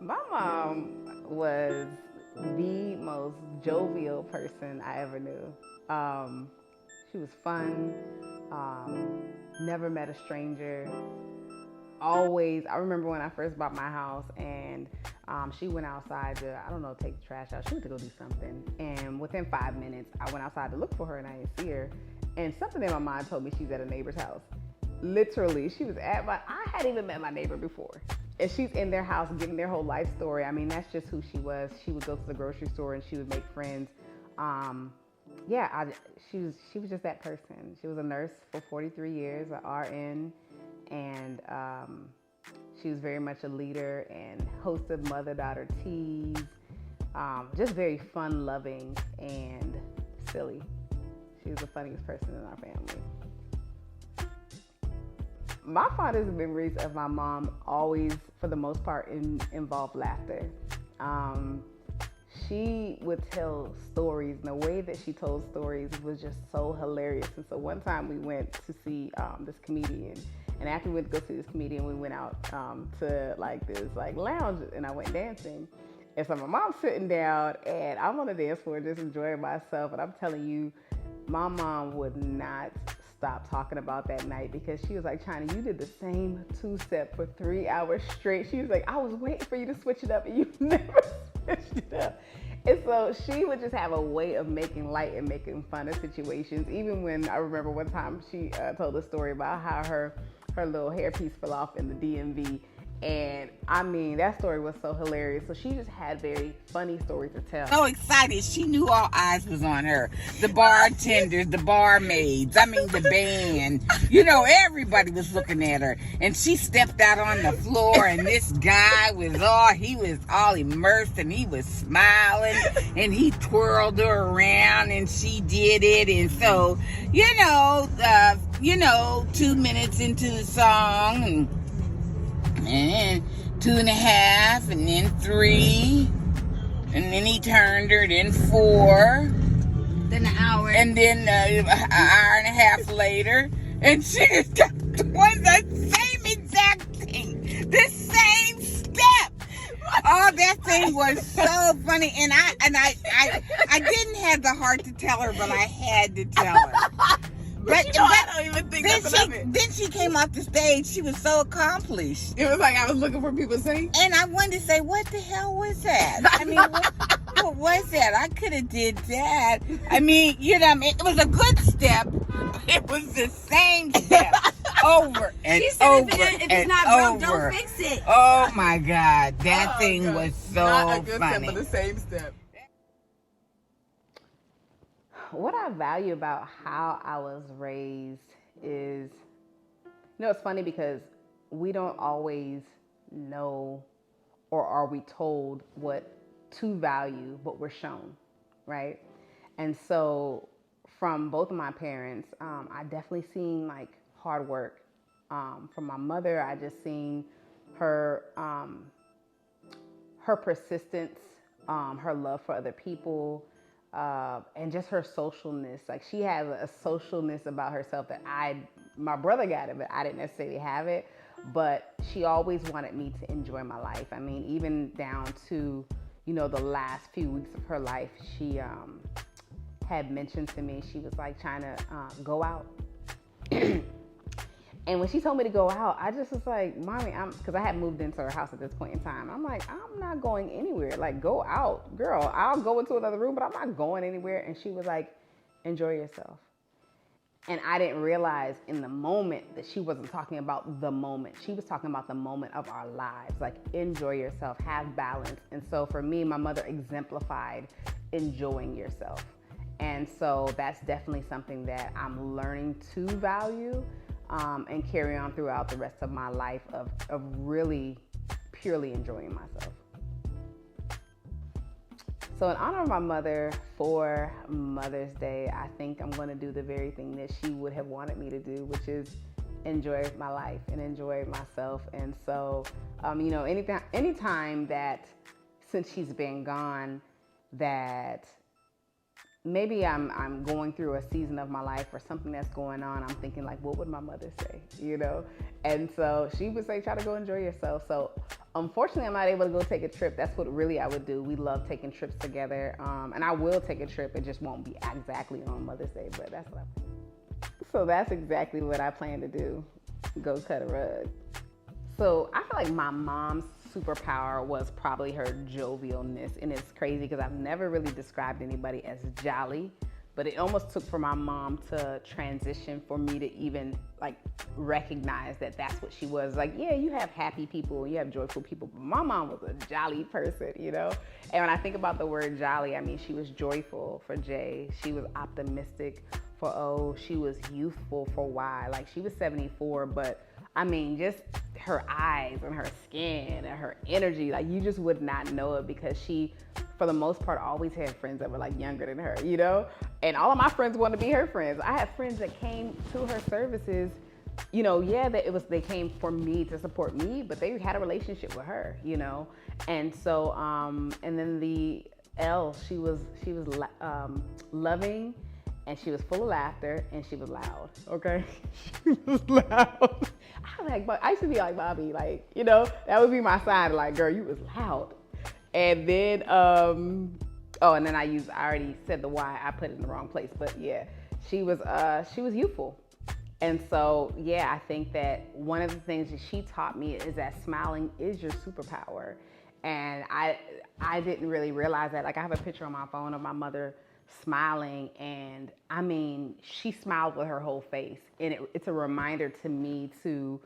My mom was the most jovial person I ever knew. Um, she was fun, never met a stranger. Always, I remember when I first bought my house and she went outside to, I don't know, take the trash out. She went to go do something. And within 5 minutes, I went outside to look for her and I didn't see her. And something in my mind told me she's at a neighbor's house. Literally, she was at I hadn't even met my neighbor before. And she's in their house giving their whole life story. I mean, that's just who she was. She would go to the grocery store and she would make friends. Um, yeah, she was just that person. She was a nurse for 43 years, an RN, and she was very much a leader and hosted mother-daughter teas. Just very fun-loving and silly. She was the funniest person in our family. My fondest memories of my mom always, for the most part, involve laughter. Um, she would tell stories, and the way that she told stories was just so hilarious. And so one time we went to see this comedian, and after we went to go see this comedian, we went out to like this like lounge, and I went dancing. And so my mom's sitting down, and I'm on the dance floor just enjoying myself. And I'm telling you, my mom would not stop talking about that night because she was like, China, you did the same two-step for 3 hours straight. She was like, I was waiting for you to switch it up and you never switched it up. And so she would just have a way of making light and making fun of situations. Even when I remember one time she told a story about how her little hairpiece fell off in the DMV. And I mean, that story was so hilarious. So she just had very funny stories to tell. So excited. She knew all eyes was on her. The bartenders, the barmaids, I mean the band. You know, everybody was looking at her. And she stepped out on the floor and this guy he was all immersed and he was smiling and he twirled her around and she did it. And so, 2 minutes into the song and then 2.5 and then 3. And then he turned her, then 4. Then an hour. And then an hour and a half later. And she just was the same exact thing. The same step. Oh, that thing was so funny. And I didn't have the heart to tell her, but I had to tell her. But I don't even think of it. Then she came off the stage. She was so accomplished. It was like I was looking for people to sing. And I wanted to say, what the hell was that? I mean, what was that? I could have did that. I mean, it was a good step. It was the same step over and over if and it's not over. broke, don't fix it. Oh my God, that thing was so not a good funny. step, but the same step. What I value about how I was raised is, it's funny because we don't always know or are we told what to value, but we're shown, right? And so from both of my parents, I definitely seen like hard work. From my mother, I just seen her persistence, her love for other people, and just her socialness. Like she has a socialness about herself that my brother got it, but I didn't necessarily have it. But she always wanted me to enjoy my life. I mean, even down to, the last few weeks of her life, she had mentioned to me, she was like, China, go out. And when she told me to go out, I just was like, Mommy, because I had moved into her house at this point in time. I'm like, I'm not going anywhere. Like, go out, girl. I'll go into another room, but I'm not going anywhere. And she was like, enjoy yourself. And I didn't realize in the moment that she wasn't talking about the moment. She was talking about the moment of our lives. Like, enjoy yourself, have balance. And so for me, my mother exemplified enjoying yourself. And so that's definitely something that I'm learning to value. And carry on throughout the rest of my life of really purely enjoying myself. So in honor of my mother for Mother's Day, I think I'm going to do the very thing that she would have wanted me to do, which is enjoy my life and enjoy myself. And so, anytime that since she's been gone, that maybe I'm going through a season of my life or something that's going on. I'm thinking like, what would my mother say, you know? And so she would say, try to go enjoy yourself. So unfortunately, I'm not able to go take a trip. That's what really I would do. We love taking trips together, and I will take a trip. It just won't be exactly on Mother's Day, but that's what so that's exactly what I plan to do. Go cut a rug. So I feel like my mom's superpower was probably her jovialness. And it's crazy because I've never really described anybody as jolly, but it almost took for my mom to transition for me to even like recognize that that's what she was. Like, yeah, you have happy people, you have joyful people, but my mom was a jolly person, you know? And when I think about the word jolly, I mean, she was joyful for J, she was optimistic for O, she was youthful for Y. Like, she was 74, but I mean, just her eyes and her skin and her energy, like, you just would not know it because she, for the most part, always had friends that were like younger than her, you know? And all of my friends wanted to be her friends. I had friends that came to her services, you know, yeah, that they came for me to support me, but they had a relationship with her, you know? And so, and then the L, she was loving, and she was full of laughter, and she was loud, okay? She was loud. I used to be like Bobby, like, you know, that would be my sign, like, girl, you was loud. And then, and then I already said the Y, I put it in the wrong place, but yeah, she was youthful. And so, yeah, I think that one of the things that she taught me is that smiling is your superpower. And I didn't really realize that. Like, I have a picture on my phone of my mother smiling, and I mean, she smiled with her whole face, and it's a reminder to me to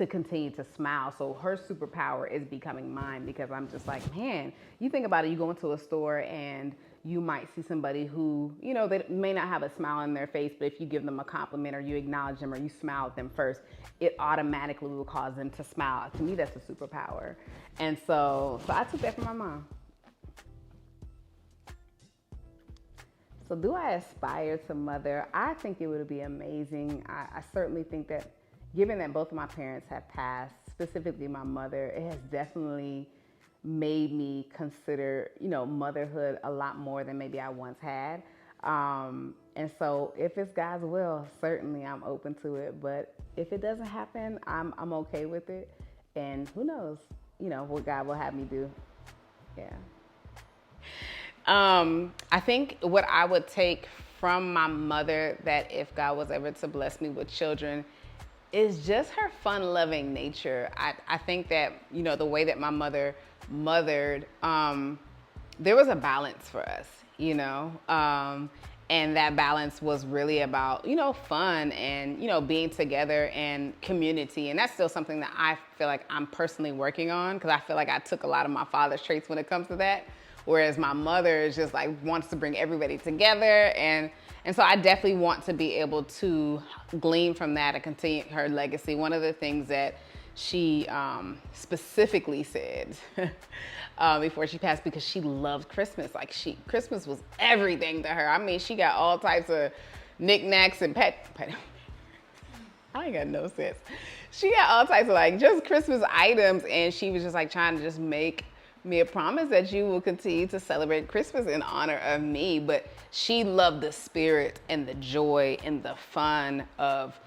continue to smile. So her superpower is becoming mine, because I'm just like, man, you think about it, you go into a store and you might see somebody who, you know, they may not have a smile on their face, but if you give them a compliment or you acknowledge them or you smile at them first, it automatically will cause them to smile. To me, that's a superpower. And so I took that from my mom. So do I aspire to mother? I think it would be amazing. I certainly think that, given that both of my parents have passed, specifically my mother, it has definitely made me consider, you know, motherhood a lot more than maybe I once had. And so if it's God's will, certainly I'm open to it. But if it doesn't happen, I'm okay with it. And who knows, you know, what God will have me do. Yeah. I think what I would take from my mother, that if God was ever to bless me with children, is just her fun-loving nature. I think that, you know, the way that my mother mothered, there was a balance for us, you know, and that balance was really about, you know, fun and, you know, being together and community. And that's still something that I feel like I'm personally working on, because I feel like I took a lot of my father's traits when it comes to that. Whereas my mother is just like wants to bring everybody together. And so I definitely want to be able to glean from that and continue her legacy. One of the things that she specifically said before she passed, because she loved Christmas. Like, Christmas was everything to her. I mean, she got all types of knickknacks and I ain't got no sense. She got all types of like just Christmas items, and she was just like trying to just make me a promise that you will continue to celebrate Christmas in honor of me. But she loved the spirit and the joy and the fun of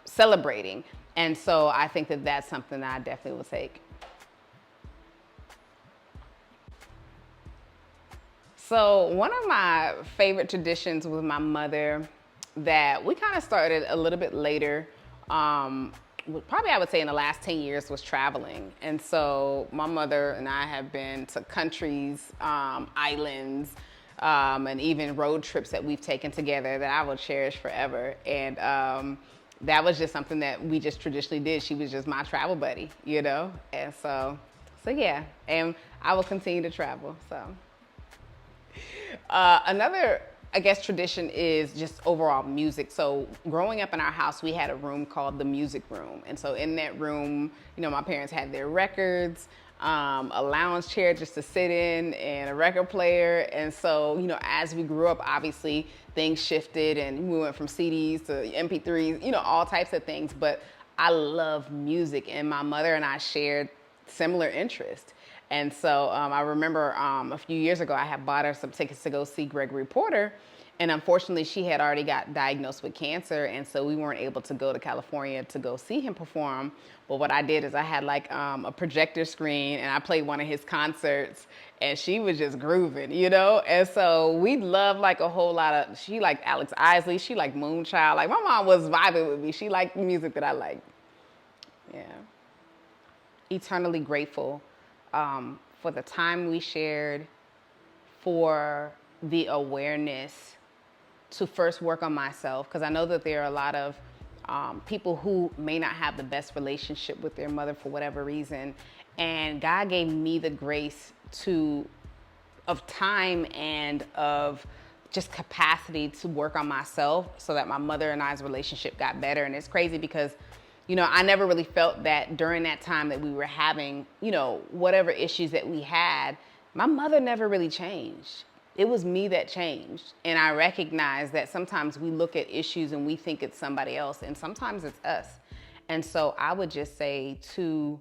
celebrating. And so I think that that's something that I definitely will take. So one of my favorite traditions with my mother that we kind of started a little bit later, probably I would say in the last 10 years, was traveling. And so my mother and I have been to countries, islands, and even road trips that we've taken together that I will cherish forever. And that was just something that we just traditionally did. She was just my travel buddy, you know? And so yeah, and I will continue to travel, so. Another, I guess, tradition is just overall music. So growing up in our house, we had a room called the music room. And so in that room, you know, my parents had their records, a lounge chair just to sit in, and a record player. And so, you know, as we grew up, obviously things shifted and we went from CDs to MP3s, you know, all types of things. But I love music, and my mother and I shared similar interests. And so I remember a few years ago, I had bought her some tickets to go see Gregory Porter. And unfortunately, she had already got diagnosed with cancer. And so we weren't able to go to California to go see him perform. But what I did is I had like a projector screen and I played one of his concerts and she was just grooving, you know? And so we loved like a whole lot of, she liked Alex Isley, she liked Moonchild. Like my mom was vibing with me. She liked the music that I liked. Yeah. Eternally grateful for the time we shared, for the awareness to first work on myself, because I know that there are a lot of people who may not have the best relationship with their mother for whatever reason. And God gave me the grace of time and of just capacity to work on myself so that my mother and I's relationship got better. And it's crazy because, you know, I never really felt that during that time that we were having, you know, whatever issues that we had, my mother never really changed. It was me that changed. And I recognize that sometimes we look at issues and we think it's somebody else, and sometimes it's us. And so I would just say to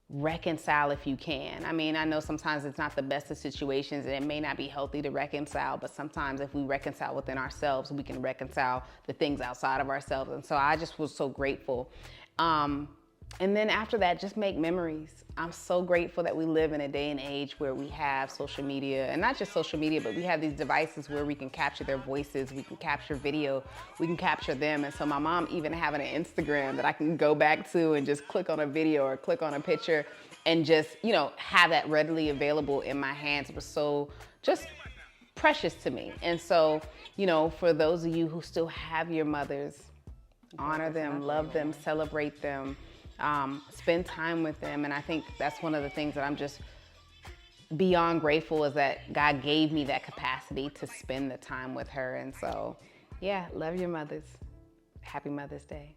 reconcile if you can. I mean, I know sometimes it's not the best of situations and it may not be healthy to reconcile, but sometimes if we reconcile within ourselves, we can reconcile the things outside of ourselves. And so I just was so grateful. And then after that, just make memories. I'm so grateful that we live in a day and age where we have social media, and not just social media, but we have these devices where we can capture their voices, we can capture video, we can capture them. And so my mom even having an Instagram that I can go back to and just click on a video or click on a picture and just, you know, have that readily available in my hands was so just precious to me. And so, you know, for those of you who still have your mothers, honor them, love them, celebrate them. Spend time with them. And I think that's one of the things that I'm just beyond grateful is that God gave me that capacity to spend the time with her. And so, yeah, love your mothers. Happy Mother's Day.